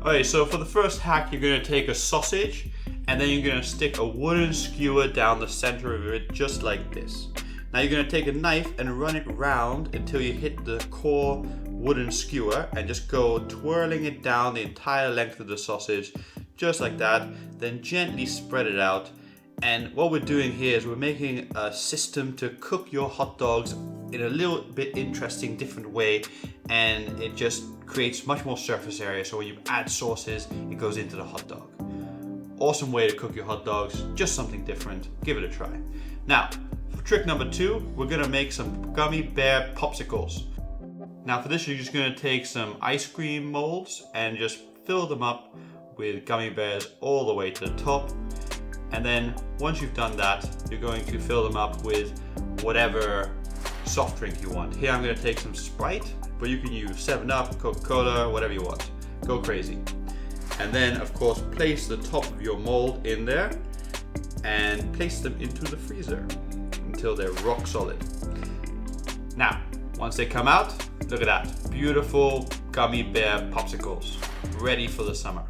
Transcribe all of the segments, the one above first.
Alright, so for the first hack, you're going to take a sausage and then you're going to stick a wooden skewer down the center of it just like this. Now you're going to take a knife and run it round until you hit the core wooden skewer and just go twirling it down the entire length of the sausage just like that. Then gently spread it out. And what we're doing here is we're making a system to cook your hot dogs in a little bit interesting, different way, and it just creates much more surface area, so when you add sauces, it goes into the hot dog. Awesome way to cook your hot dogs, just something different. Give it a try. Now, for trick number 2, we're gonna make some gummy bear popsicles. Now for this, you're just gonna take some ice cream molds and just fill them up with gummy bears all the way to the top. And then once you've done that, you're going to fill them up with whatever soft drink you want. Here I'm going to take some Sprite, but you can use 7-Up, Coca-Cola, whatever you want. Go crazy. And then of course place the top of your mold in there and place them into the freezer until they're rock solid. Now, once they come out, look at that. Beautiful gummy bear popsicles, ready for the summer.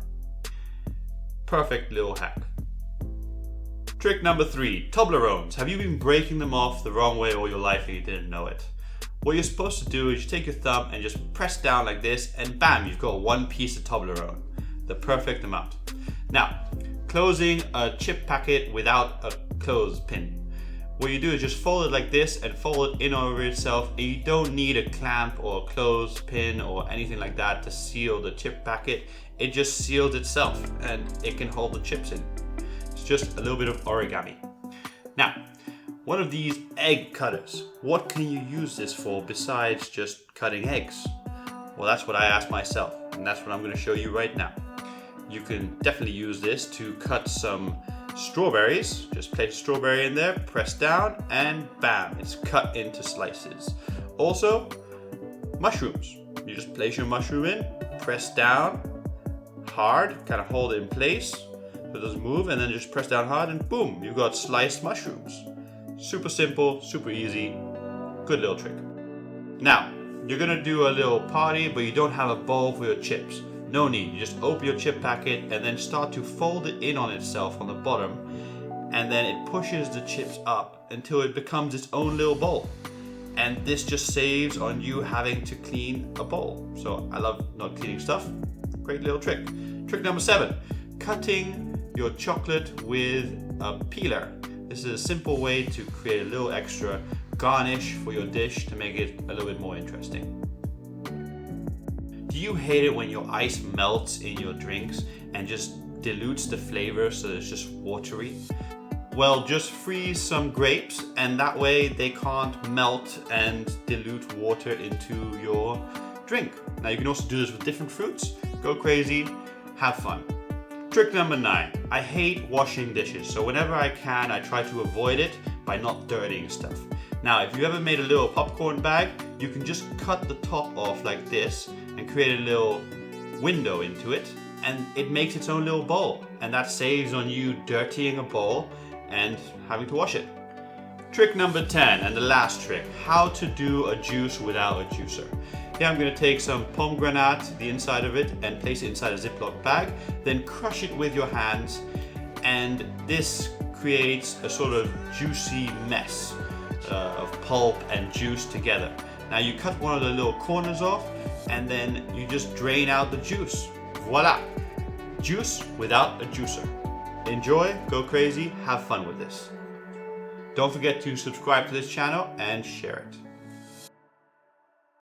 Perfect little hack. Trick number 3, Toblerones. Have you been breaking them off the wrong way all your life and you didn't know it? What you're supposed to do is you take your thumb and just press down like this and bam, you've got one piece of Toblerone. The perfect amount. Now, closing a chip packet without a clothespin. What you do is just fold it like this and fold it in over itself, and you don't need a clamp or a clothespin or anything like that to seal the chip packet. It just seals itself and it can hold the chips in. Just a little bit of origami. Now, one of these egg cutters, what can you use this for besides just cutting eggs? Well, that's what I asked myself, and that's what I'm going to show you right now. You can definitely use this to cut some strawberries. Just place a strawberry in there, press down, and bam, it's cut into slices. Also, mushrooms. You just place your mushroom in, press down hard, kind of hold it in place, so it doesn't move, and then just press down hard and boom, you've got sliced mushrooms. Super simple, super easy, good little trick. Now, you're gonna do a little party, but you don't have a bowl for your chips. No need, you just open your chip packet and then start to fold it in on itself on the bottom, and then it pushes the chips up until it becomes its own little bowl. And this just saves on you having to clean a bowl. So I love not cleaning stuff. Great little trick. Trick number 7, cutting your chocolate with a peeler. This is a simple way to create a little extra garnish for your dish to make it a little bit more interesting. Do you hate it when your ice melts in your drinks and just dilutes the flavor so it's just watery? Well, just freeze some grapes and that way they can't melt and dilute water into your drink. Now you can also do this with different fruits. Go crazy, have fun. Trick number 9, I hate washing dishes, so whenever I can, I try to avoid it by not dirtying stuff. Now, if you ever made a little popcorn bag, you can just cut the top off like this and create a little window into it, and it makes its own little bowl, and that saves on you dirtying a bowl and having to wash it. Trick number 10, and the last trick, how to do a juice without a juicer. Here I'm going to take some pomegranate, the inside of it, and place it inside a Ziploc bag, then crush it with your hands, and this creates a sort of juicy mess of pulp and juice together. Now you cut one of the little corners off, and then you just drain out the juice. Voila! Juice without a juicer. Enjoy, go crazy, have fun with this. Don't forget to subscribe to this channel and share it.